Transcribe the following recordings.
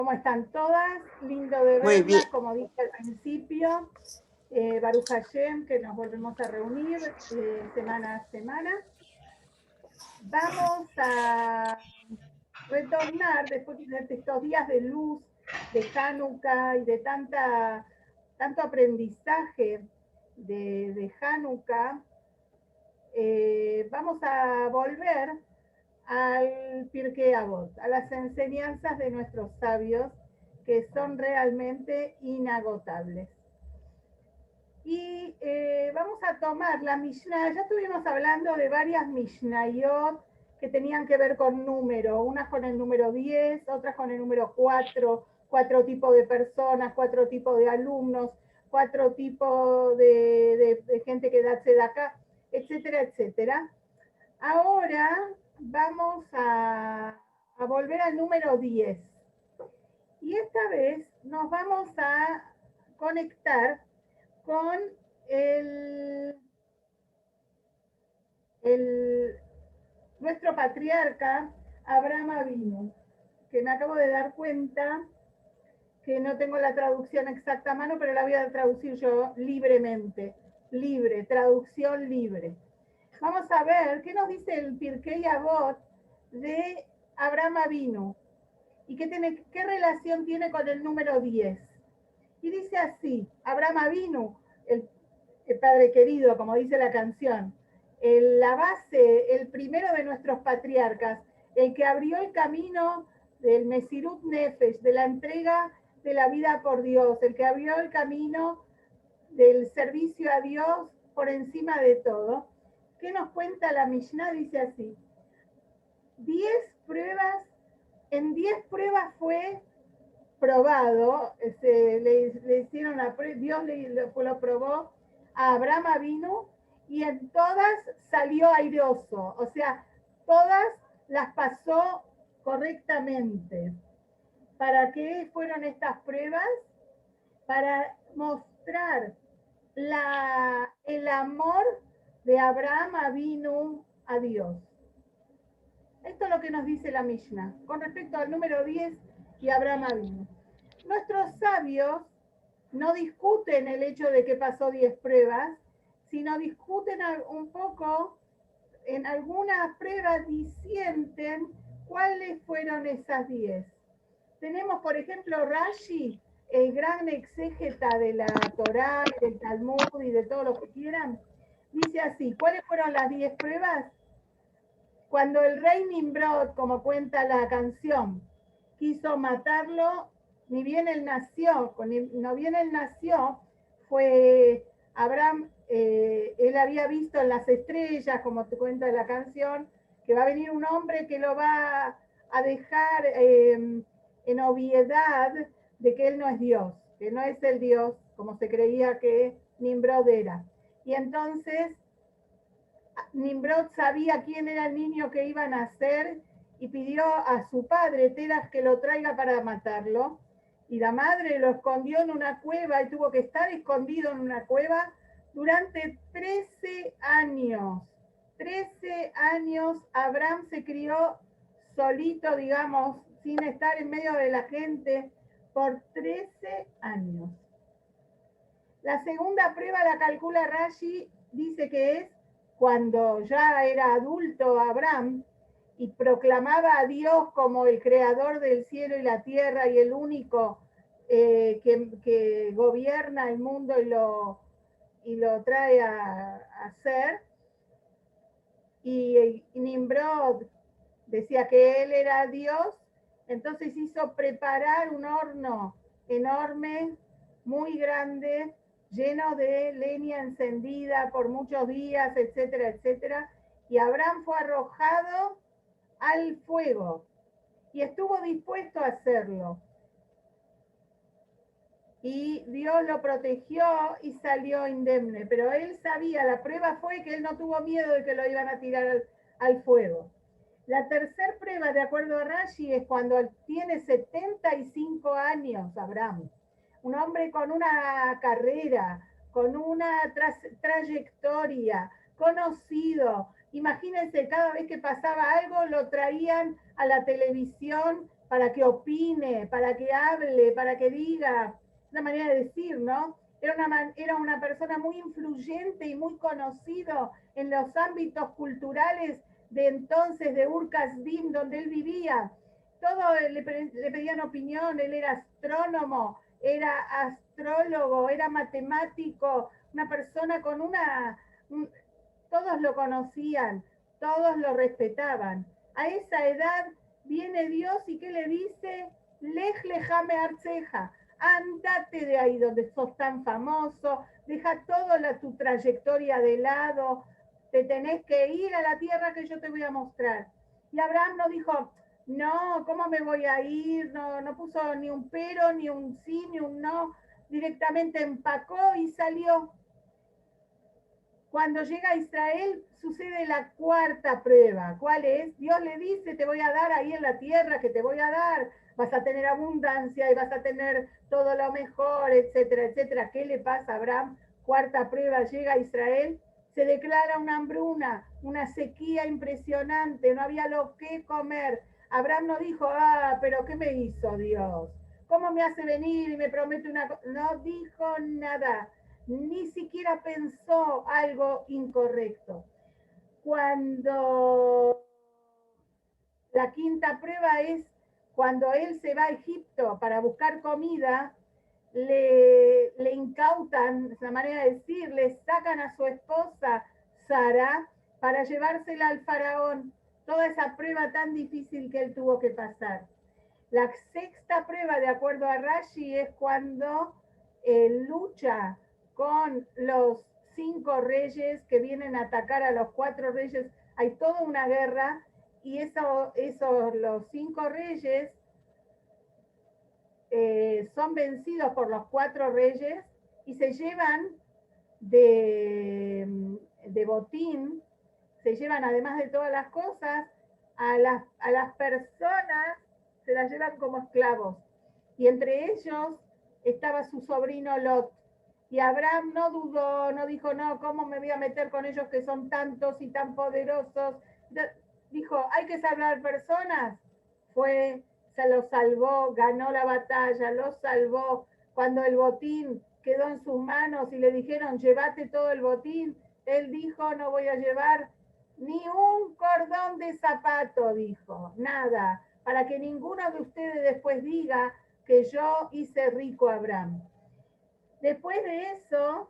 ¿Cómo están todas? Lindo de Muy bien. verlas, como dije al principio. Baruch Hashem, que nos volvemos a reunir semana a semana. Vamos a retornar después de estos días de luz, de Hanukkah y de tanto aprendizaje de Hanukkah. Vamos a volver al Pirkei Avot, a las enseñanzas de nuestros sabios, que son realmente inagotables. Y vamos a tomar la Mishnah. Ya estuvimos hablando de varias Mishnayot que tenían que ver con número, unas con el número 10, otras con el número 4, 4 tipos de personas, 4 tipos de alumnos, 4 tipos de gente que da tzedakah, etcétera, etcétera. Ahora vamos a volver al número 10. Y esta vez nos vamos a conectar con el, el, nuestro patriarca Abraham Avinu, que me acabo de dar cuenta que no tengo la traducción exacta a mano, pero la voy a traducir yo libremente. Libre, traducción libre. Vamos a ver qué nos dice el Pirkei Avot de Abraham Avinu y qué relación tiene con el número 10. Y dice así, Abraham Avinu, el padre querido, como dice la canción, la base, el primero de nuestros patriarcas, el que abrió el camino del Mesirut Nefesh, de la entrega de la vida por Dios, el que abrió el camino del servicio a Dios por encima de todo. ¿Qué nos cuenta la Mishnah? Dice así, 10 pruebas, en 10 pruebas fue probado, le hicieron la prueba, Dios lo probó a Abraham Avinu y en todas salió airoso, o sea, todas las pasó correctamente. ¿Para qué fueron estas pruebas? Para mostrar el amor de Abraham Avinu a Dios. Esto es lo que nos dice la Mishnah con respecto al número 10 y Abraham Avinu. Nuestros sabios no discuten el hecho de que pasó 10 pruebas, sino discuten un poco en algunas pruebas, disienten cuáles fueron esas 10. Tenemos, por ejemplo, Rashi, el gran exégeta de la Torá, del Talmud y de todo lo que quieran, dice así, ¿cuáles fueron las 10 pruebas? Cuando el rey Nimrod, como cuenta la canción, quiso matarlo, ni bien él nació, fue Abraham, él había visto en las estrellas, como te cuenta la canción, que va a venir un hombre que lo va a dejar en obviedad de que él no es Dios, que no es el Dios, como se creía que Nimrod era. Y entonces Nimrod sabía quién era el niño que iba a nacer y pidió a su padre, Teras, que lo traiga para matarlo. Y la madre lo escondió en una cueva y tuvo que estar escondido en una cueva durante 13 años. 13 años Abraham se crió solito, digamos, sin estar en medio de la gente, por 13 años. La segunda prueba la calcula Rashi, dice que es cuando ya era adulto Abraham y proclamaba a Dios como el creador del cielo y la tierra y el único que gobierna el mundo y lo trae a ser. Y Nimrod decía que él era Dios, entonces hizo preparar un horno enorme, muy grande, lleno de leña encendida por muchos días, etcétera, etcétera. Y Abraham fue arrojado al fuego y estuvo dispuesto a hacerlo. Y Dios lo protegió y salió indemne. Pero él sabía, la prueba fue que él no tuvo miedo de que lo iban a tirar al fuego. La tercera prueba, de acuerdo a Rashi, es cuando tiene 75 años, Abraham. Un hombre con una carrera, con una trayectoria, conocido. Imagínense, cada vez que pasaba algo lo traían a la televisión para que opine, para que hable, para que diga, una manera de decir, ¿no? Era una persona muy influyente y muy conocido en los ámbitos culturales de entonces, de Ur-Kasdim, donde él vivía. Todo le pedían opinión, él era astrónomo, era astrólogo, era matemático, una persona con todos lo conocían, todos lo respetaban. A esa edad viene Dios y ¿qué le dice? Lej lejame arceja, andate de ahí donde sos tan famoso, deja toda tu trayectoria de lado, te tenés que ir a la tierra que yo te voy a mostrar. Y Abraham no dijo, no, ¿cómo me voy a ir? No puso ni un pero, ni un sí, ni un no, directamente empacó y salió. Cuando llega a Israel sucede la cuarta prueba. ¿Cuál es? Dios le dice, te voy a dar ahí en la tierra que te voy a dar, vas a tener abundancia y vas a tener todo lo mejor, etcétera, etcétera. ¿Qué le pasa a Abraham? Cuarta prueba, llega a Israel, se declara una hambruna, una sequía impresionante, no había lo que comer. Abraham no dijo, pero ¿qué me hizo Dios? ¿Cómo me hace venir y me promete una cosa? No dijo nada, ni siquiera pensó algo incorrecto. Cuando la quinta prueba es cuando él se va a Egipto para buscar comida, le incautan, es la manera de decir, le sacan a su esposa Sara para llevársela al faraón. Toda esa prueba tan difícil que él tuvo que pasar. La sexta prueba, de acuerdo a Rashi, es cuando lucha con los 5 reyes que vienen a atacar a los 4 reyes. Hay toda una guerra y los 5 reyes son vencidos por los 4 reyes y se llevan de botín, se llevan además de todas las cosas, a las personas se las llevan como esclavos. Y entre ellos estaba su sobrino Lot. Y Abraham no dudó, no dijo, no, ¿cómo me voy a meter con ellos que son tantos y tan poderosos? Dijo, hay que salvar personas. Se lo salvó, ganó la batalla, lo salvó. Cuando el botín quedó en sus manos y le dijeron, llévate todo el botín, él dijo, no voy a llevar ni un cordón de zapato, dijo, nada, para que ninguno de ustedes después diga que yo hice rico a Abraham. Después de eso,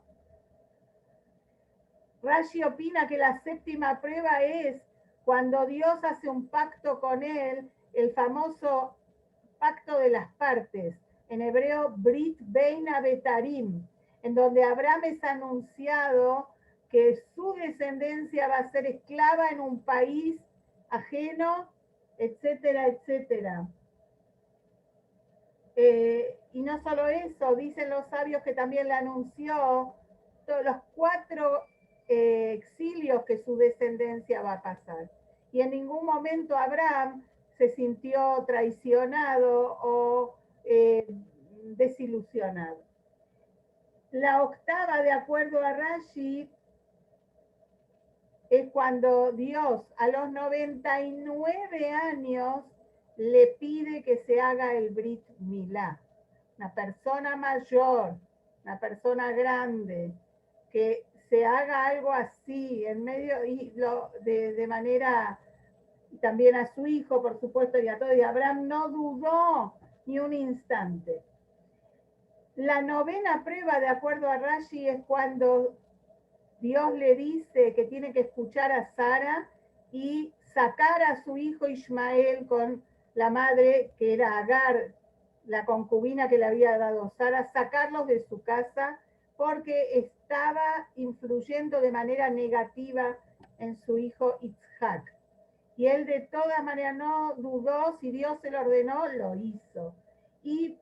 Rashi opina que la séptima prueba es cuando Dios hace un pacto con él, el famoso pacto de las partes, en hebreo Brit Bein Abetarim, en donde Abraham es anunciado que su descendencia va a ser esclava en un país ajeno, etcétera, etcétera. Y no solo eso, dicen los sabios que también le anunció todos los 4 exilios que su descendencia va a pasar. Y en ningún momento Abraham se sintió traicionado o desilusionado. La octava, de acuerdo a Rashi, es cuando Dios a los 99 años le pide que se haga el Brit Milá. Una persona mayor, una persona grande, que se haga algo así en medio y de manera también a su hijo, por supuesto, y a todo. Y Abraham no dudó ni un instante. La novena prueba, de acuerdo a Rashi, es cuando Dios le dice que tiene que escuchar a Sara y sacar a su hijo Ismael con la madre, que era Agar, la concubina que le había dado Sara, sacarlos de su casa porque estaba influyendo de manera negativa en su hijo Isaac. Y él de todas maneras no dudó, si Dios se lo ordenó, lo hizo. Y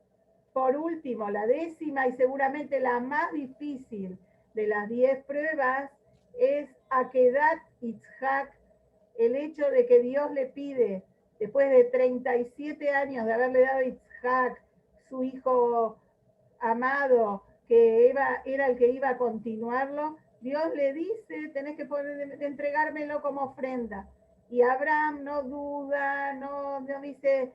por último, la décima y seguramente la más difícil de las 10 pruebas es Akedat Yitzhak, el hecho de que Dios le pide, después de 37 años de haberle dado a Yitzhak, su hijo amado, que era el que iba a continuarlo, Dios le dice, tenés que entregármelo como ofrenda. Y Abraham no duda, no dice,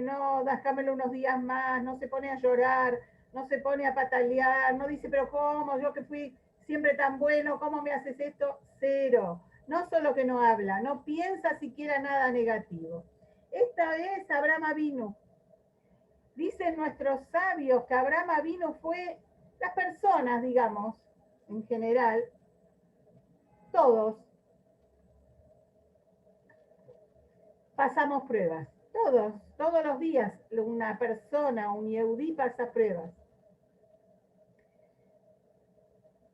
no, déjamelo unos días más, no se pone a llorar, no se pone a patalear, no dice, pero ¿cómo? Yo que fui siempre tan bueno, ¿cómo me haces esto? Cero. No solo que no habla, no piensa siquiera nada negativo. Esta vez Abraham Avinu. Dicen nuestros sabios que Abraham Avinu fue, las personas, digamos, en general, todos pasamos pruebas. Todos los días una persona, un yehudí pasa pruebas.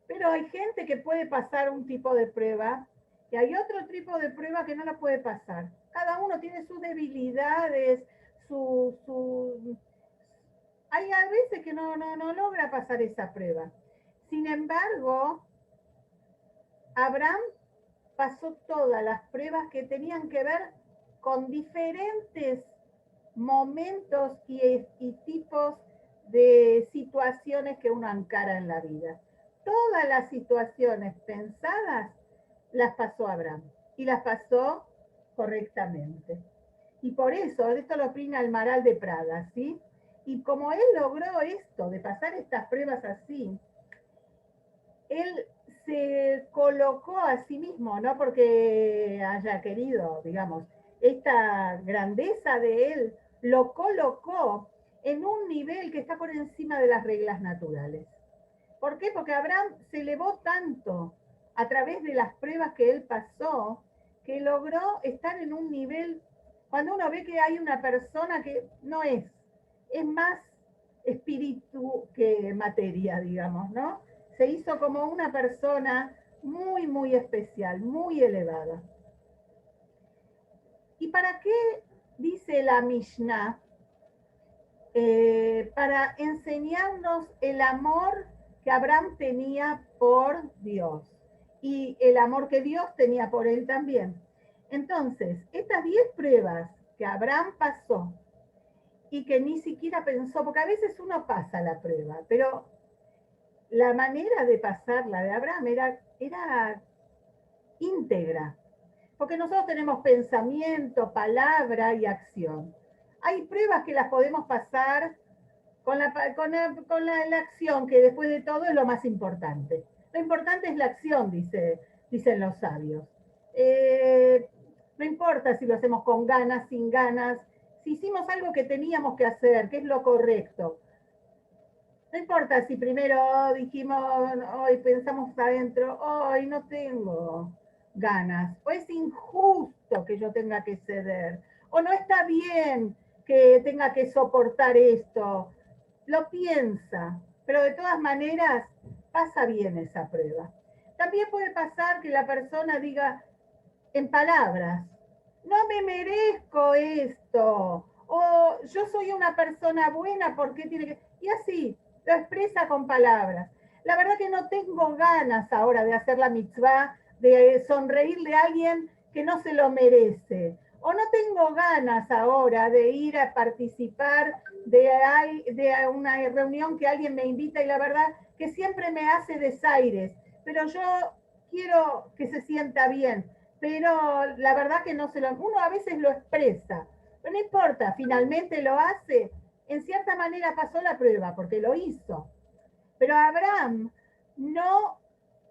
Pero hay gente que puede pasar un tipo de prueba y hay otro tipo de prueba que no la puede pasar. Cada uno tiene sus debilidades, hay a veces que no logra pasar esa prueba. Sin embargo, Abraham pasó todas las pruebas que tenían que ver con diferentes momentos y tipos de situaciones que uno encara en la vida. Todas las situaciones pensadas las pasó Abraham y las pasó correctamente. Y por eso, esto lo opina el Maral de Praga, ¿sí? Y como él logró esto, de pasar estas pruebas así, él se colocó a sí mismo, no porque haya querido, digamos, esta grandeza de él lo colocó en un nivel que está por encima de las reglas naturales. ¿Por qué? Porque Abraham se elevó tanto a través de las pruebas que él pasó, que logró estar en un nivel, cuando uno ve que hay una persona que no es más espíritu que materia, digamos, ¿no? Se hizo como una persona muy, muy especial, muy elevada. ¿Y para qué dice la Mishnah? Para enseñarnos el amor que Abraham tenía por Dios y el amor que Dios tenía por él también. Entonces, estas 10 pruebas que Abraham pasó y que ni siquiera pensó, porque a veces uno pasa la prueba, pero la manera de pasarla de Abraham era íntegra, porque nosotros tenemos pensamiento, palabra y acción. Hay pruebas que las podemos pasar con la acción, que después de todo es lo más importante. Lo importante es la acción, dicen los sabios. No importa si lo hacemos con ganas, sin ganas, si hicimos algo que teníamos que hacer, que es lo correcto. No importa si primero dijimos, hoy pensamos adentro, hoy no tengo ganas, o es injusto que yo tenga que ceder, o no está bien que tenga que soportar esto. Lo piensa, pero de todas maneras pasa bien esa prueba. También puede pasar que la persona diga en palabras, no me merezco esto, o yo soy una persona buena, ¿por qué tiene que...? Y así, lo expresa con palabras. La verdad que no tengo ganas ahora de hacer la mitzvah, de sonreírle a alguien que no se lo merece. O no tengo ganas ahora de ir a participar de una reunión que alguien me invita y la verdad que siempre me hace desaires. Pero yo quiero que se sienta bien. Pero la verdad que no se lo... Uno a veces lo expresa. Pero no importa, finalmente lo hace. En cierta manera pasó la prueba porque lo hizo. Pero Abraham no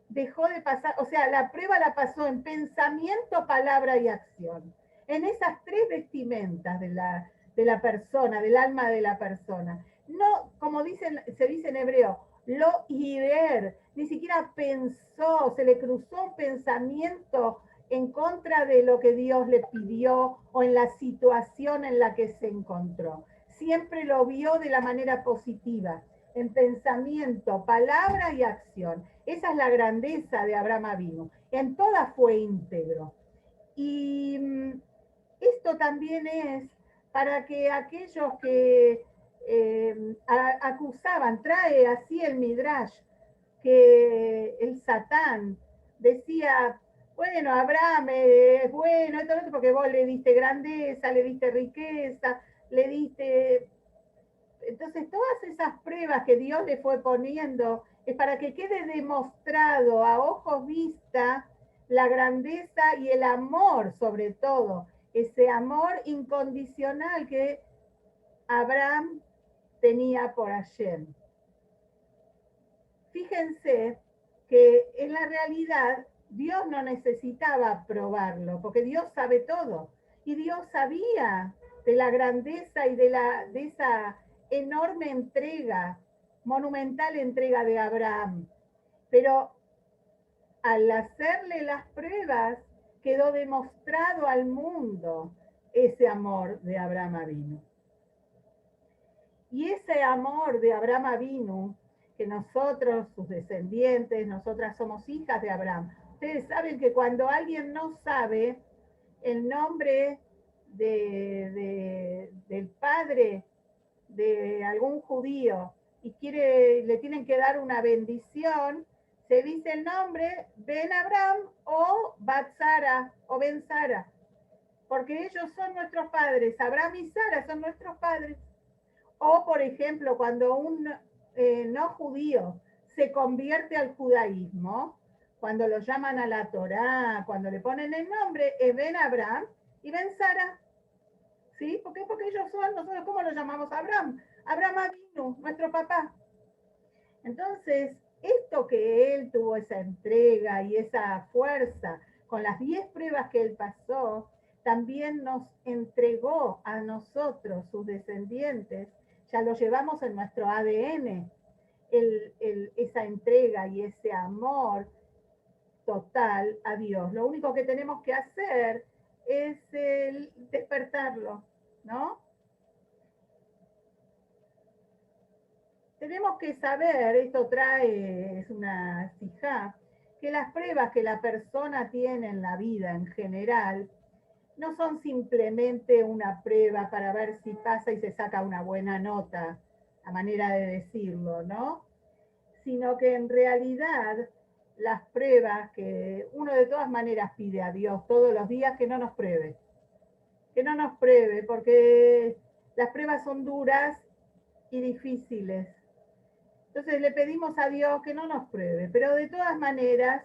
dejó de pasar, o sea, la prueba la pasó en pensamiento, palabra y acción. En esas 3 vestimentas de la persona, del alma de la persona. No, como se dice en hebreo, lo hirer, ni siquiera pensó, se le cruzó un pensamiento en contra de lo que Dios le pidió o en la situación en la que se encontró. Siempre lo vio de la manera positiva, en pensamiento, palabra y acción. Esa es la grandeza de Abraham Avinu. En todas fue íntegro. Y esto también es para que aquellos que acusaban, trae así el Midrash, que el Satán decía, bueno, Abraham es bueno, esto, porque vos le diste grandeza, le diste riqueza, le diste... Entonces, todas esas pruebas que Dios le fue poniendo es para que quede demostrado a ojos vista la grandeza y el amor, sobre todo, ese amor incondicional que Abraham tenía por Hashem. Fíjense que en la realidad Dios no necesitaba probarlo, porque Dios sabe todo. Y Dios sabía de la grandeza y de esa enorme entrega, monumental entrega de Abraham. Pero al hacerle las pruebas, quedó demostrado al mundo ese amor de Abraham Avinu. Y ese amor de Abraham Avinu, que nosotros, sus descendientes, nosotras somos hijas de Abraham. Ustedes saben que cuando alguien no sabe el nombre del padre de algún judío y le tienen que dar una bendición, se dice el nombre Ben Abraham o Bat Sara o Ben Sara, porque ellos son nuestros padres, Abraham y Sara son nuestros padres. O, por ejemplo, cuando un no judío se convierte al judaísmo, cuando lo llaman a la Torá, cuando le ponen el nombre, es Ben Abraham y Ben Sara. ¿Sí? ¿Por qué? Porque ellos son, nosotros, ¿cómo lo llamamos? Abraham. Abraham Avinu, nuestro papá. Entonces, esto que él tuvo, esa entrega y esa fuerza, con las 10 pruebas que él pasó, también nos entregó a nosotros, sus descendientes, ya lo llevamos en nuestro ADN, esa entrega y ese amor total a Dios. Lo único que tenemos que hacer es despertarlo, ¿no? Tenemos que saber, esto trae, es una sijá, que las pruebas que la persona tiene en la vida en general no son simplemente una prueba para ver si pasa y se saca una buena nota, a manera de decirlo, ¿no? Sino que en realidad las pruebas que uno de todas maneras pide a Dios todos los días que no nos pruebe, porque las pruebas son duras y difíciles. Entonces le pedimos a Dios que no nos pruebe, pero de todas maneras,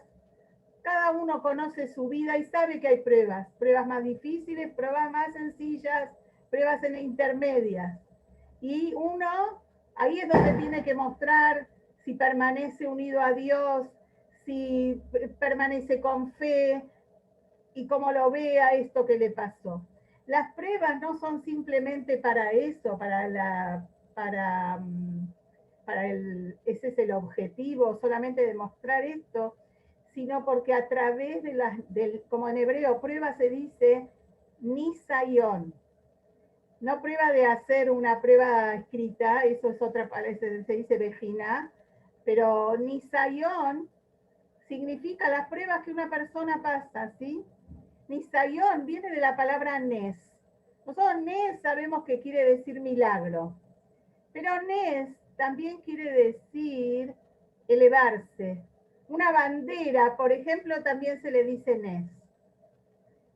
cada uno conoce su vida y sabe que hay pruebas más difíciles, pruebas más sencillas, pruebas intermedias. Y uno, ahí es donde tiene que mostrar si permanece unido a Dios, si permanece con fe y cómo lo vea esto que le pasó. Las pruebas no son simplemente para eso, ese es el objetivo, solamente demostrar esto, sino porque a través como en hebreo, prueba se dice nisayón. No prueba de hacer una prueba escrita, eso es otra, se dice vejina, pero nisayón significa las pruebas que una persona pasa, ¿sí? Nisayón viene de la palabra nes. Nosotros nes sabemos que quiere decir milagro, pero nes también quiere decir elevarse. Una bandera, por ejemplo, también se le dice nes.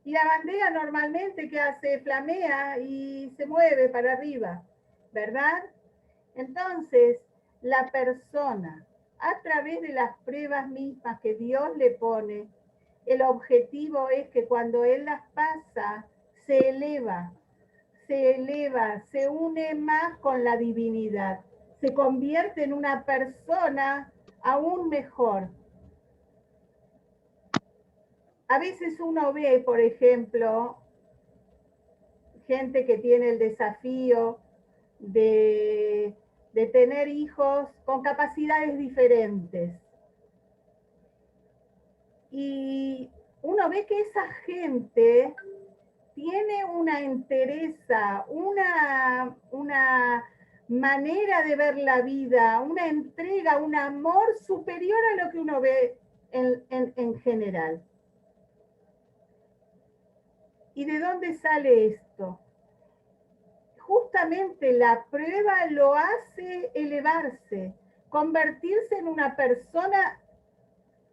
Y la bandera normalmente, ¿qué hace? Flamea y se mueve para arriba, ¿verdad? Entonces, la persona, a través de las pruebas mismas que Dios le pone, el objetivo es que cuando Él las pasa, se eleva, se une más con la divinidad, se convierte en una persona aún mejor. A veces uno ve, por ejemplo, gente que tiene el desafío de tener hijos con capacidades diferentes. Y uno ve que esa gente tiene una entereza, una manera de ver la vida, una entrega, un amor superior a lo que uno ve en general. ¿Y de dónde sale esto? Justamente la prueba lo hace elevarse, convertirse en una persona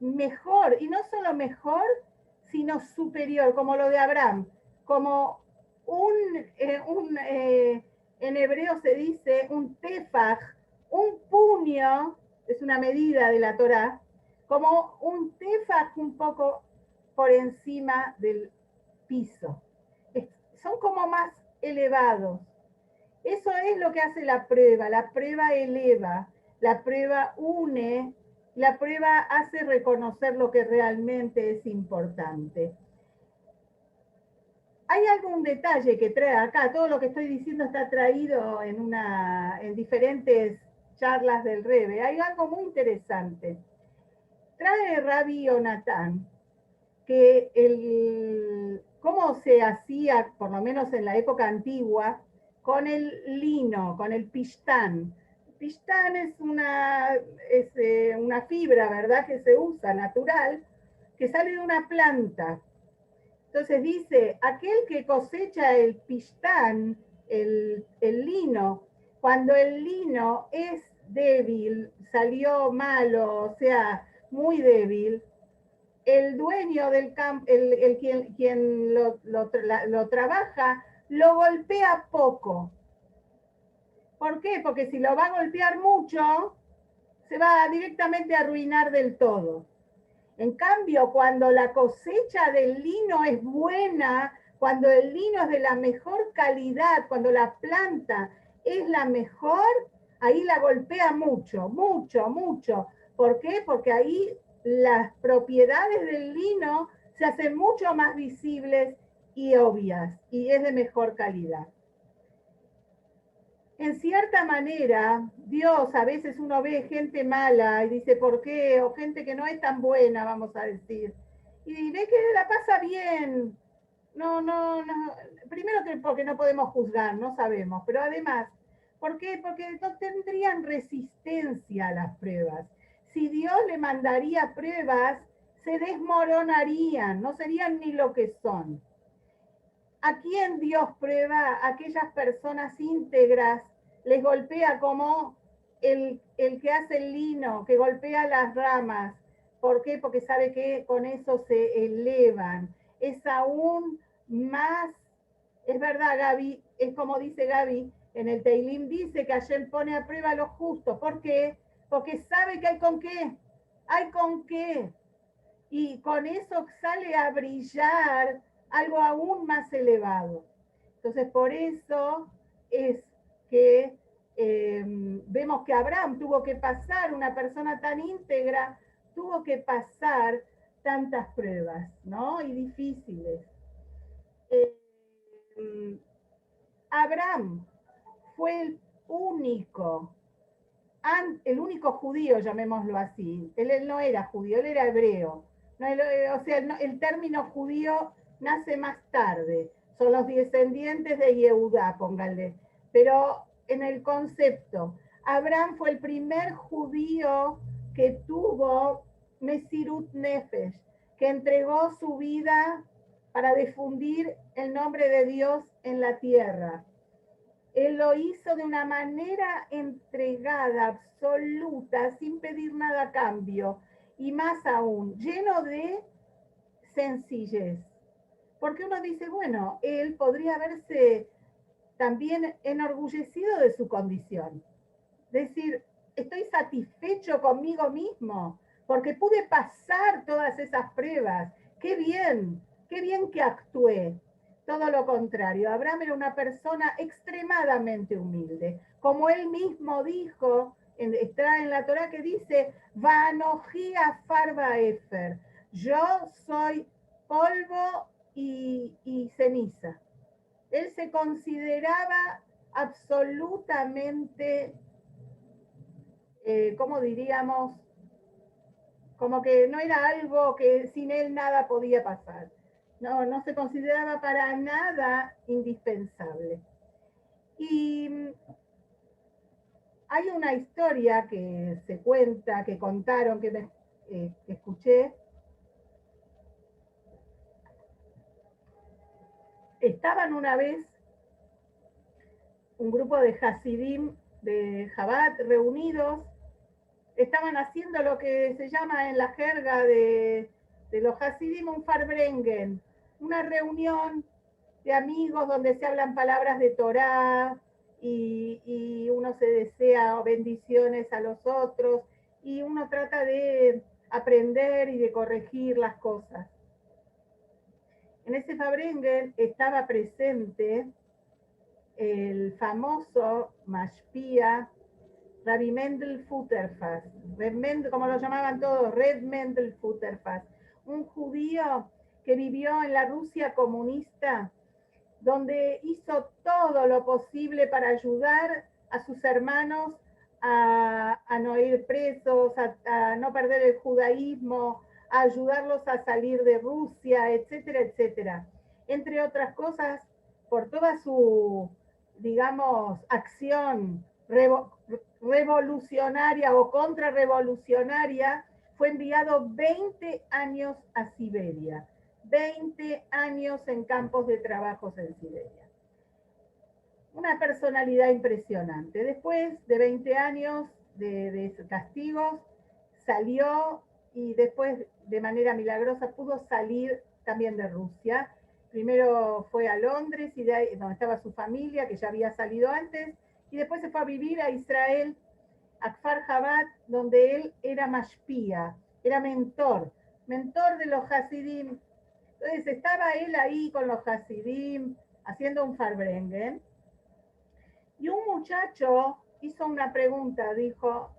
mejor, y no solo mejor, sino superior, como lo de Abraham, como en hebreo se dice un tefaj, un puño, es una medida de la Torá, como un tefaj un poco por encima del piso. Son como más elevados. Eso es lo que hace la prueba eleva, la prueba une, la prueba hace reconocer lo que realmente es importante. Hay algún detalle que trae acá, todo lo que estoy diciendo está traído en diferentes charlas del Rebe. Hay algo muy interesante. Trae Rabbi Jonathan que cómo se hacía, por lo menos en la época antigua, con el lino, con el pistán. Pistán es una fibra, ¿verdad?, que se usa natural, que sale de una planta. Entonces dice, aquel que cosecha el pistán, el lino, cuando el lino es débil, salió malo, o sea, muy débil, el dueño del campo, quien lo trabaja, lo golpea poco. ¿Por qué? Porque si lo va a golpear mucho, se va directamente a arruinar del todo. En cambio, cuando la cosecha del lino es buena, cuando el lino es de la mejor calidad, cuando la planta es la mejor, ahí la golpea mucho, mucho, mucho. ¿Por qué? Porque ahí las propiedades del lino se hacen mucho más visibles y obvias, y es de mejor calidad. En cierta manera, Dios, a veces uno ve gente mala y dice, ¿por qué? O gente que no es tan buena, vamos a decir. Y ve que la pasa bien. No. Primero que porque no podemos juzgar, no sabemos. Pero además, ¿por qué? Porque no tendrían resistencia a las pruebas. Si Dios le mandaría pruebas, se desmoronarían, no serían ni lo que son. ¿A quién Dios prueba? A aquellas personas íntegras, les golpea como el que hace el lino, que golpea las ramas. ¿Por qué? Porque sabe que con eso se elevan. Es aún más, es verdad, Gaby, es como dice Gaby, en el Teilim dice que Hashem pone a prueba a los justos. ¿Por qué? Porque sabe que hay con qué. Hay con qué. Y con eso sale a brillar algo aún más elevado. Entonces, por eso es que vemos que Abraham tuvo que pasar, una persona tan íntegra, tuvo que pasar tantas pruebas, ¿no? Y difíciles. Eh, Abraham fue el único judío, llamémoslo así. Él no era judío, él era hebreo. No, o sea, el término judío nace más tarde. Son los descendientes de Yehudá, pónganle. Pero en el concepto, Abraham fue el primer judío que tuvo Mesirut Nefesh, que entregó su vida para difundir el nombre de Dios en la tierra. Él lo hizo de una manera entregada, absoluta, sin pedir nada a cambio. Y más aún, lleno de sencillez. Porque uno dice, bueno, él podría haberse también enorgullecido de su condición. Decir, estoy satisfecho conmigo mismo, porque pude pasar todas esas pruebas. Qué bien que actué. Todo lo contrario, Abraham era una persona extremadamente humilde. Como él mismo dijo, está en la Torá que dice, Vanoji Farba Efer, yo soy polvo y ceniza. Él se consideraba absolutamente, ¿cómo diríamos? Como que no era algo que sin él nada podía pasar. No se consideraba para nada indispensable. Y hay una historia que se cuenta, que contaron, que escuché. Estaban una vez un grupo de Hasidim de Jabat reunidos, estaban haciendo lo que se llama en la jerga de los Hasidim un Farbrengen, una reunión de amigos donde se hablan palabras de Torá y uno se desea bendiciones a los otros y uno trata de aprender y de corregir las cosas. En ese Farbrengen estaba presente el famoso Mashpia Rabbi Mendel Futterfass, como lo llamaban todos, Red Mendel Futterfass, un judío que vivió en la Rusia comunista, donde hizo todo lo posible para ayudar a sus hermanos a no ir presos, a no perder el judaísmo, a ayudarlos a salir de Rusia, etcétera, etcétera. Entre otras cosas, por toda su, digamos, acción revolucionaria o contrarrevolucionaria, fue enviado 20 años a Siberia. 20 años en campos de trabajos en Siberia. Una personalidad impresionante. Después de 20 años de castigos, salió y después de manera milagrosa pudo salir también de Rusia. Primero fue a Londres, y de ahí, donde estaba su familia, que ya había salido antes, y después se fue a vivir a Israel, a Kfar Jabat, donde él era mashpia, era mentor de los Hasidim. Entonces estaba él ahí con los Hasidim haciendo un Farbrengen, y un muchacho hizo una pregunta, dijo,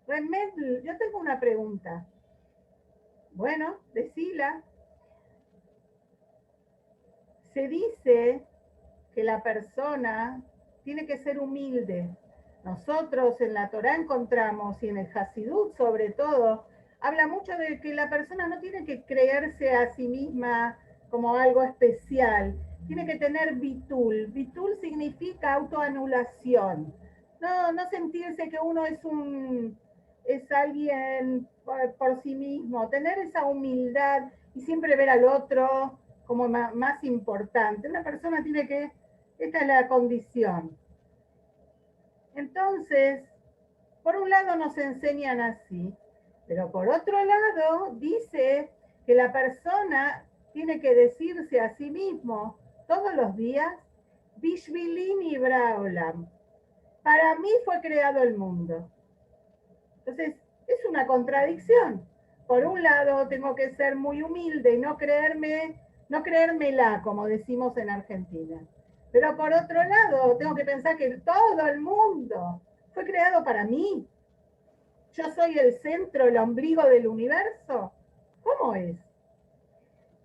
Remendel, yo tengo una pregunta. Bueno, decila. Se dice que la persona tiene que ser humilde. Nosotros en la Torá encontramos, y en el Hasidut sobre todo, habla mucho de que la persona no tiene que creerse a sí misma como algo especial, tiene que tener bitul. Bitul significa autoanulación. No sentirse que uno es alguien por sí mismo, tener esa humildad y siempre ver al otro como más importante. Una persona tiene que, esta es la condición. Entonces, por un lado nos enseñan así, pero por otro lado dice que la persona tiene que decirse a sí mismo todos los días, Bishvilini Braolam, para mí fue creado el mundo. Entonces, es una contradicción. Por un lado, tengo que ser muy humilde y no creérmela, como decimos en Argentina. Pero por otro lado, tengo que pensar que todo el mundo fue creado para mí. Yo soy el centro, el ombligo del universo. ¿Cómo es?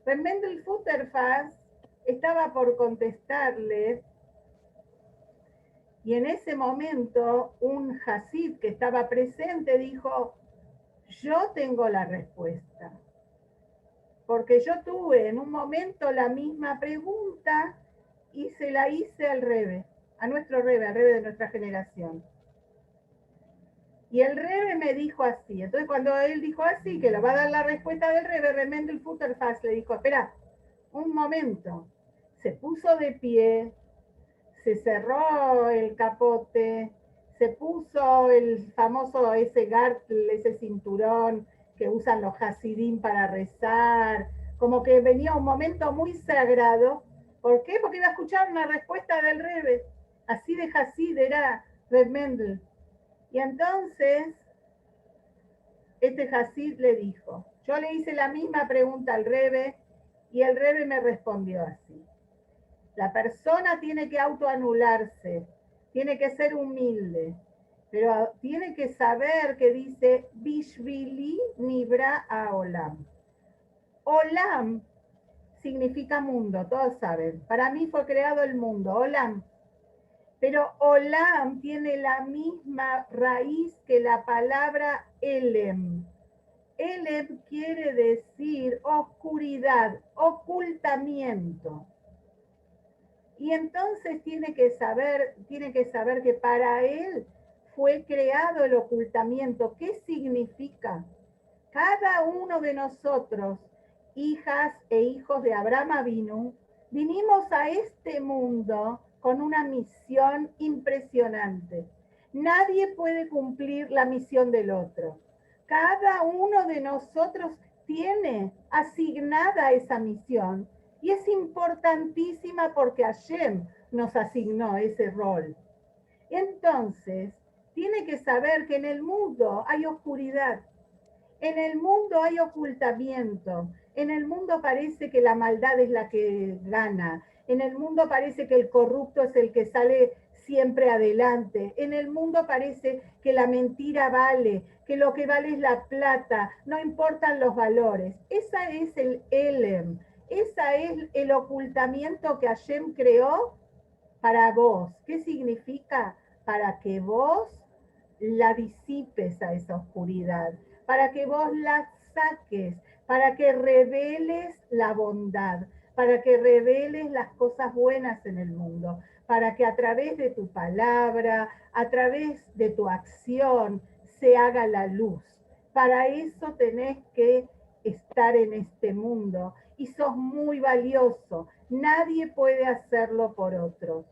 Mendel Futterfass estaba por contestarle, y en ese momento un Hasid que estaba presente dijo, yo tengo la respuesta, porque yo tuve en un momento la misma pregunta y se la hice al Rebe, a nuestro Rebe, al Rebe de nuestra generación. Y el Rebe me dijo así. Entonces cuando él dijo así, que le va a dar la respuesta del Rebe, Mendel Futterfass le dijo, espera, un momento. Se puso de pie, se cerró el capote, se puso el famoso ese gartel, ese cinturón que usan los Hasidim para rezar, como que venía un momento muy sagrado. ¿Por qué? Porque iba a escuchar una respuesta del Rebe. Así de Hasid era Reb Mendel. Y entonces este Hasid le dijo, yo le hice la misma pregunta al Rebe y el Rebe me respondió así. La persona tiene que autoanularse, tiene que ser humilde, pero tiene que saber que dice Bishvili Nibra a Olam. Olam significa mundo, todos saben. Para mí fue creado el mundo, Olam. Pero Olam tiene la misma raíz que la palabra Elem. Elem quiere decir oscuridad, ocultamiento. Y entonces tiene que saber que para él fue creado el ocultamiento. ¿Qué significa? Cada uno de nosotros, hijas e hijos de Abraham Avinu, vinimos a este mundo con una misión impresionante. Nadie puede cumplir la misión del otro. Cada uno de nosotros tiene asignada esa misión y es importantísima porque Hashem nos asignó ese rol. Entonces, tiene que saber que en el mundo hay oscuridad, en el mundo hay ocultamiento, en el mundo parece que la maldad es la que gana, En el mundo parece que el corrupto es el que sale siempre adelante. En el mundo parece que la mentira vale, que lo que vale es la plata, no importan los valores. Esa es el Elem, esa es el ocultamiento que Hashem creó para vos. ¿Qué significa? Para que vos la disipes a esa oscuridad, para que vos la saques, para que reveles la bondad, para que reveles las cosas buenas en el mundo, para que a través de tu palabra, a través de tu acción, se haga la luz. Para eso tenés que estar en este mundo y sos muy valioso. Nadie puede hacerlo por otros.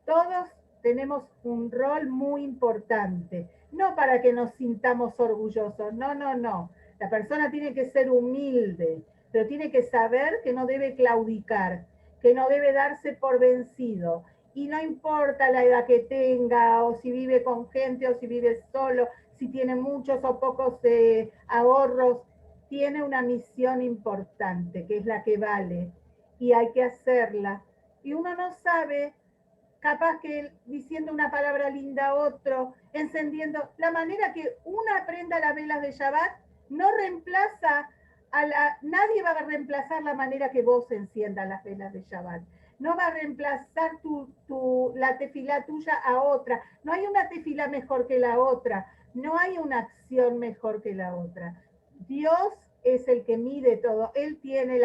Todos tenemos un rol muy importante, no para que nos sintamos orgullosos, no, no, no. La persona tiene que ser humilde, pero tiene que saber que no debe claudicar, que no debe darse por vencido. Y no importa la edad que tenga, o si vive con gente, o si vive solo, si tiene muchos o pocos ahorros, tiene una misión importante, que es la que vale, y hay que hacerla. Y uno no sabe, capaz que diciendo una palabra linda a otro, encendiendo, la manera que una prenda las velas de Shabbat no reemplaza nadie va a reemplazar la manera que vos enciendas las velas de Shabbat. No va a reemplazar la tefilá tuya a otra. No hay una tefilá mejor que la otra. No hay una acción mejor que la otra. Dios es el que mide todo. Él tiene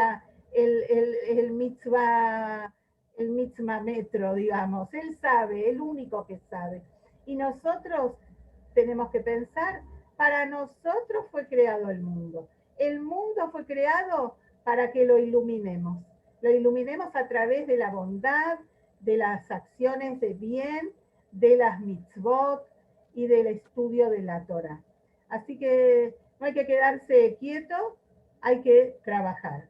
el mitzvah, el mitzvah-metro, digamos. Él sabe, el único que sabe. Y nosotros tenemos que pensar, para nosotros fue creado el mundo. El mundo fue creado para que lo iluminemos. Lo iluminemos a través de la bondad, de las acciones de bien, de las mitzvot y del estudio de la Torah. Así que no hay que quedarse quieto, hay que trabajar.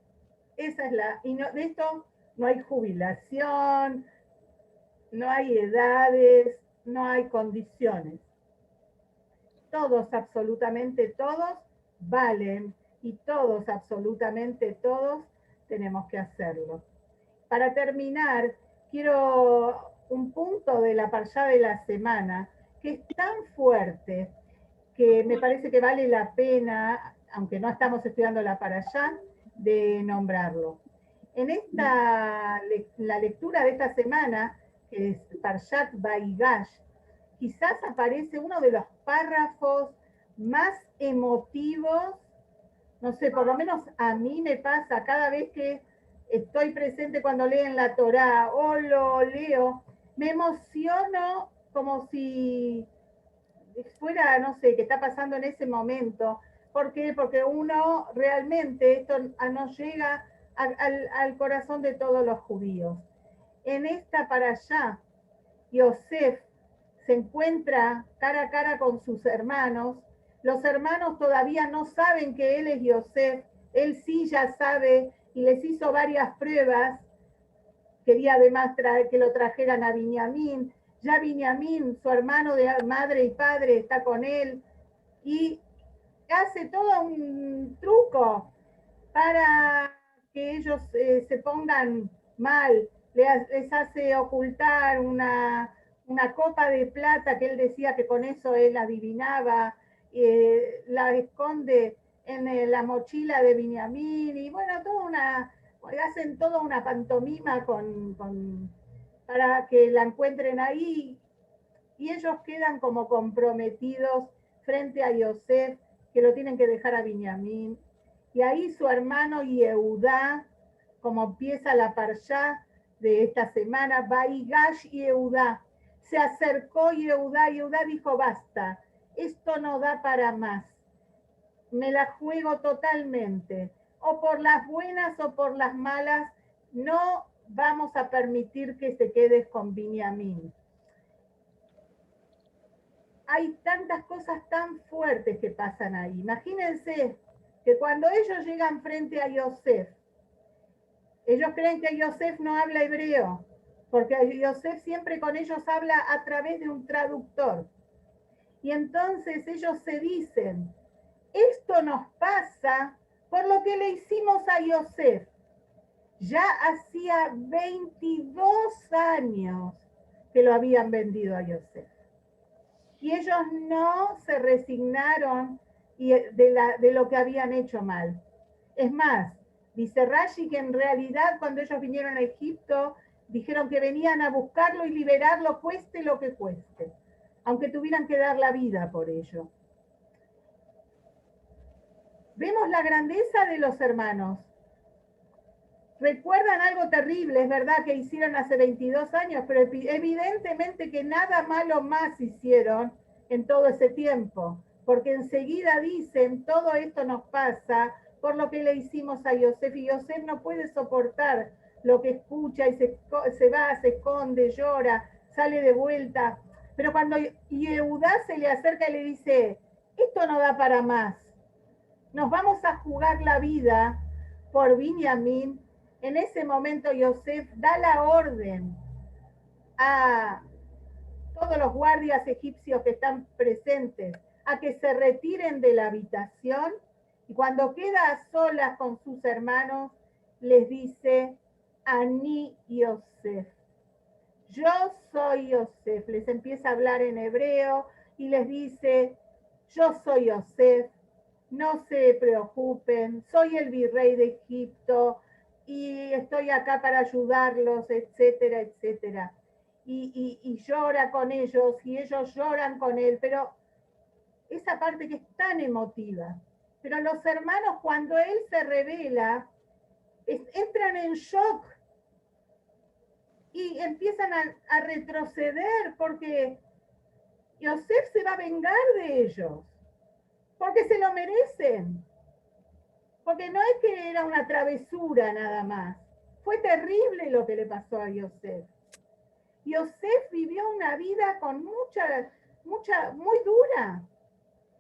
Esa es y no, de esto no hay jubilación, no hay edades, no hay condiciones. Todos, absolutamente todos, valen y todos, absolutamente todos, tenemos que hacerlo. Para terminar, quiero un punto de la parshá de la semana que es tan fuerte que me parece que vale la pena, aunque no estamos estudiando la parashá, de nombrarlo. En la lectura de esta semana, que es Parshat Vaigash, quizás aparece uno de los párrafos más emotivos, no sé, por lo menos a mí me pasa cada vez que estoy presente cuando leen la Torá o lo leo, me emociono como si fuera, no sé, qué está pasando en ese momento. ¿Por qué? Porque uno realmente, esto nos llega al corazón de todos los judíos. En esta para allá, Yosef se encuentra cara a cara con sus hermanos. Los hermanos todavía no saben que él es Yosef. Él sí ya sabe y les hizo varias pruebas. Quería además que lo trajeran a Binyamin. Ya Binyamin, su hermano de madre y padre, está con él. Y hace todo un truco para que ellos se pongan mal. Les hace ocultar una copa de plata que él decía que con eso él adivinaba, la esconde en la mochila de Binyamin y bueno, hacen toda una pantomima para que la encuentren ahí y ellos quedan como comprometidos frente a Yosef, que lo tienen que dejar a Binyamin. Y ahí su hermano Yehudá, como empieza la parshá de esta semana, Vaigash Yehudá. Se acercó Yehudá dijo, basta, esto no da para más. Me la juego totalmente. O por las buenas o por las malas, no vamos a permitir que se quedes con Binyamin. Hay tantas cosas tan fuertes que pasan ahí. Imagínense que cuando ellos llegan frente a Yosef, ellos creen que Yosef no habla hebreo, porque Yosef siempre con ellos habla a través de un traductor. Y entonces ellos se dicen, esto nos pasa por lo que le hicimos a Yosef. Ya hacía 22 años que lo habían vendido a Yosef. Y ellos no se resignaron de lo que habían hecho mal. Es más, dice Rashi que en realidad cuando ellos vinieron a Egipto, dijeron que venían a buscarlo y liberarlo, cueste lo que cueste, aunque tuvieran que dar la vida por ello. Vemos la grandeza de los hermanos. Recuerdan algo terrible, es verdad, que hicieron hace 22 años, pero evidentemente que nada malo más hicieron en todo ese tiempo, porque enseguida dicen, todo esto nos pasa por lo que le hicimos a Yosef, y Yosef no puede soportar lo que escucha y se va, se esconde, llora, sale de vuelta. Pero cuando Yehudá se le acerca y le dice, esto no da para más, nos vamos a jugar la vida por Binyamin. En ese momento Yosef da la orden a todos los guardias egipcios que están presentes a que se retiren de la habitación, y cuando queda a solas con sus hermanos les dice, Ani Yosef, yo soy Yosef. Les empieza a hablar en hebreo y les dice, yo soy Yosef, no se preocupen, soy el virrey de Egipto y estoy acá para ayudarlos, etcétera, etcétera. Y llora con ellos y ellos lloran con él, pero esa parte que es tan emotiva. Pero los hermanos, cuando él se revela, entran en shock y empiezan a retroceder porque Yosef se va a vengar de ellos, porque se lo merecen. Porque no es que era una travesura nada más. Fue terrible lo que le pasó a Yosef. Yosef vivió una vida con muy dura.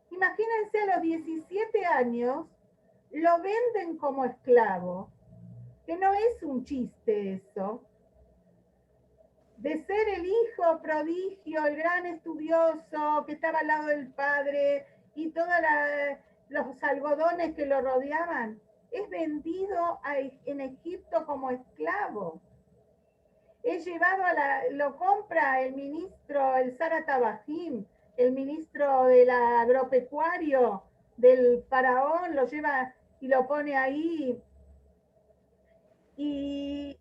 Imagínense, a los 17 años lo venden como esclavo, que no es un chiste eso. De ser el hijo prodigio, el gran estudioso que estaba al lado del padre y todos los algodones que lo rodeaban, es vendido en Egipto como esclavo. Es llevado lo compra el ministro, el Zara Tabajim, el ministro del agropecuario del faraón, lo lleva y lo pone ahí. Y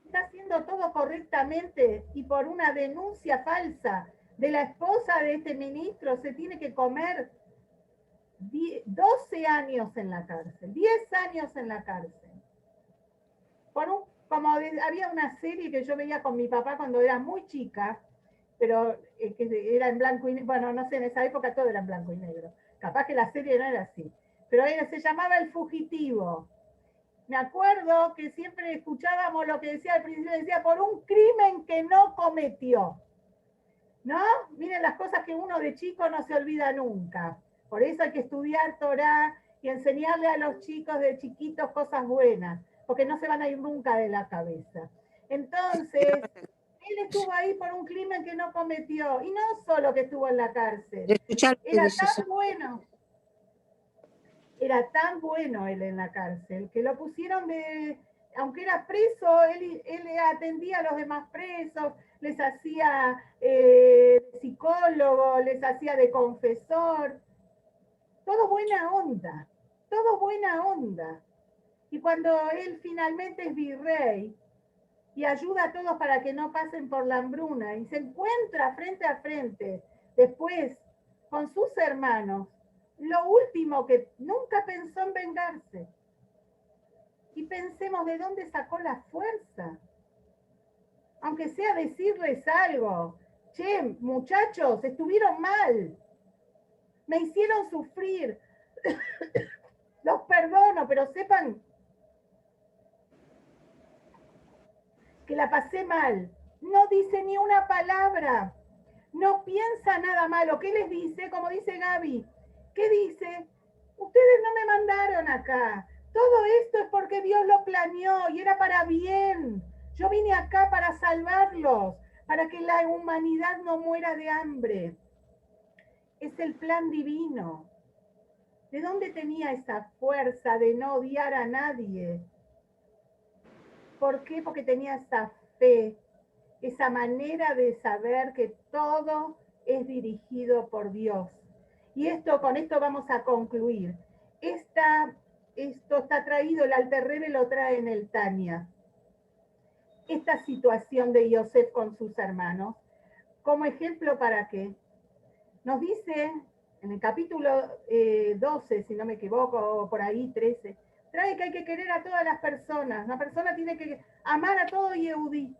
está haciendo todo correctamente, y por una denuncia falsa de la esposa de este ministro se tiene que comer 12 años en la cárcel, 10 años en la cárcel. Había una serie que yo veía con mi papá cuando era muy chica, pero que era en blanco y negro. Bueno, no sé, en esa época todo era en blanco y negro. Capaz que la serie no era así. Pero se llamaba El Fugitivo. Me acuerdo que siempre escuchábamos lo que decía al principio, decía, por un crimen que no cometió. ¿No? Miren las cosas que uno de chico no se olvida nunca. Por eso hay que estudiar Torah y enseñarle a los chicos de chiquitos cosas buenas, porque no se van a ir nunca de la cabeza. Entonces, él estuvo ahí por un crimen que no cometió, y no solo que estuvo en la cárcel. Era tan bueno él en la cárcel, que lo pusieron aunque era preso, él atendía a los demás presos, les hacía psicólogo, les hacía de confesor, todo buena onda, todo buena onda. Y cuando él finalmente es virrey y ayuda a todos para que no pasen por la hambruna y se encuentra frente a frente después con sus hermanos, lo último que nunca pensó en vengarse. Y pensemos de dónde sacó la fuerza. Aunque sea decirles algo, che, muchachos, estuvieron mal, me hicieron sufrir, los perdono, pero sepan que la pasé mal. No dice ni una palabra, no piensa nada malo. ¿Qué les dice? Como dice Gaby, ¿qué dice? Ustedes no me mandaron acá. Todo esto es porque Dios lo planeó y era para bien. Yo vine acá para salvarlos, para que la humanidad no muera de hambre. Es el plan divino. ¿De dónde tenía esa fuerza de no odiar a nadie? ¿Por qué? Porque tenía esa fe, esa manera de saber que todo es dirigido por Dios. Y con esto vamos a concluir. Esto está traído, el Alter Rebbe lo trae en el Tania. Esta situación de Yosef con sus hermanos, como ejemplo para qué. Nos dice en el capítulo 12, si no me equivoco, o por ahí 13, trae que hay que querer a todas las personas. Una persona tiene que amar a todo Yehudí,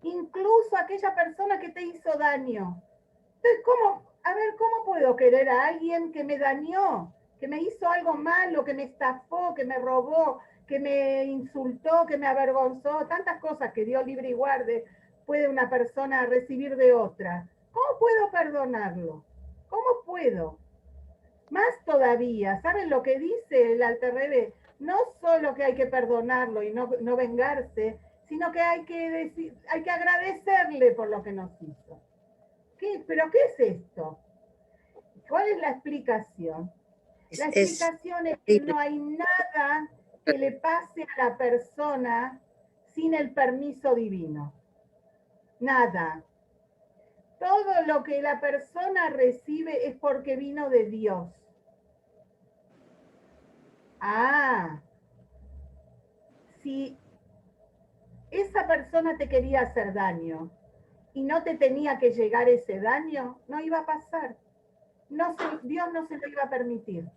incluso a aquella persona que te hizo daño. Entonces, ¿cómo puedo querer a alguien que me dañó, que me hizo algo malo, que me estafó, que me robó, que me insultó, que me avergonzó? Tantas cosas que Dios libre y guarde puede una persona recibir de otra. ¿Cómo puedo perdonarlo? ¿Cómo puedo? Más todavía, ¿saben lo que dice el Alter Rebbe? No solo que hay que perdonarlo y no vengarse, sino que hay que agradecerle por lo que nos hizo. ¿Pero qué es esto? ¿Cuál es la explicación? La explicación es que no hay nada que le pase a la persona sin el permiso divino. Nada. Todo lo que la persona recibe es porque vino de Dios. Si esa persona te quería hacer daño y no te tenía que llegar ese daño, no iba a pasar. Dios no se lo iba a permitir.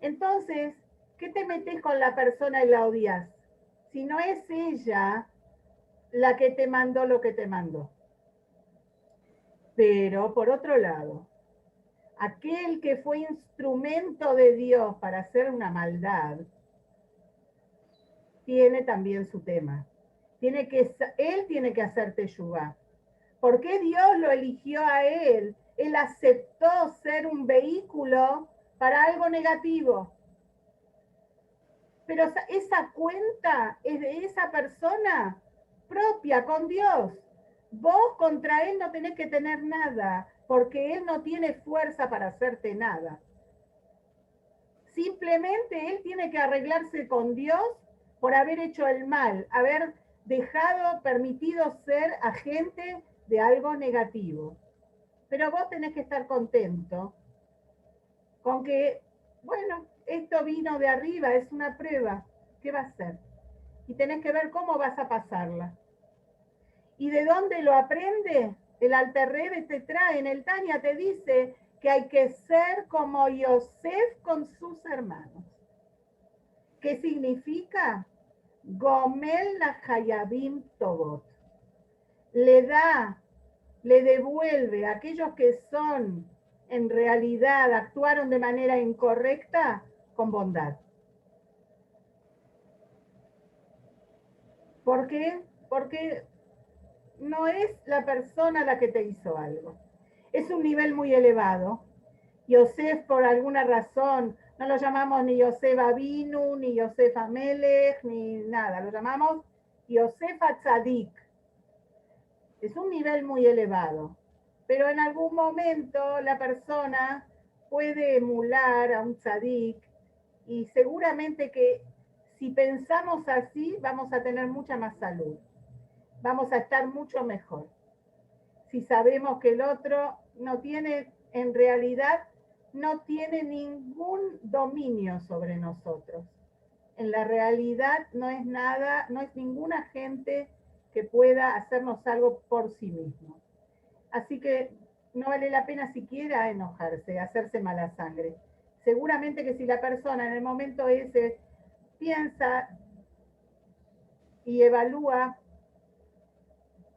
Entonces, ¿qué te metes con la persona y la odias? Si no es ella la que te mandó lo que te mandó. Pero, por otro lado, aquel que fue instrumento de Dios para hacer una maldad, tiene también su tema. Él tiene que hacer teshuvá. ¿Por qué Dios lo eligió a él? Él aceptó ser un vehículo para algo negativo. Pero esa cuenta es de esa persona propia con Dios. Vos contra él no tenés que tener nada, porque él no tiene fuerza para hacerte nada. Simplemente él tiene que arreglarse con Dios por haber hecho el mal, haber permitido ser agente de algo negativo. Pero vos tenés que estar contento con que, bueno, esto vino de arriba, es una prueba. ¿Qué va a ser? Y tenés que ver cómo vas a pasarla. ¿Y de dónde lo aprende? El Alter Rebbe te trae, en el Tania te dice que hay que ser como Yosef con sus hermanos. ¿Qué significa? Gomel la Hayabim Tobot. Le devuelve a aquellos que en realidad actuaron de manera incorrecta con bondad. ¿Por qué? Porque no es la persona la que te hizo algo. Es un nivel muy elevado. Yosef, por alguna razón, no lo llamamos ni Yosef Avinu, ni Yosef Amelech, ni nada. Lo llamamos Yosef Atzadik. Es un nivel muy elevado. Pero en algún momento la persona puede emular a un tzadik y seguramente que si pensamos así vamos a tener mucha más salud. Vamos a estar mucho mejor. Si sabemos que el otro en realidad, no tiene ningún dominio sobre nosotros. En la realidad no es nada, no es ningún agente que pueda hacernos algo por sí mismo. Así que no vale la pena siquiera enojarse, hacerse mala sangre. Seguramente que si la persona en el momento ese piensa y evalúa,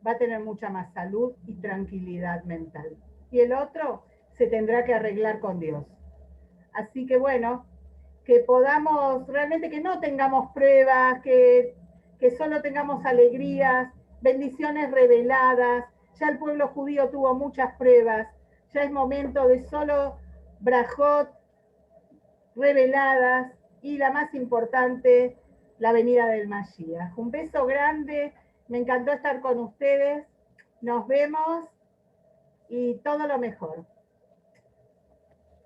va a tener mucha más salud y tranquilidad mental. Y el otro se tendrá que arreglar con Dios. Así que bueno, que podamos, realmente que no tengamos pruebas, que solo tengamos alegrías, bendiciones reveladas. Ya el pueblo judío tuvo muchas pruebas, ya es momento de solo brajot reveladas y la más importante, la venida del Mashiach. Un beso grande, me encantó estar con ustedes, nos vemos y todo lo mejor.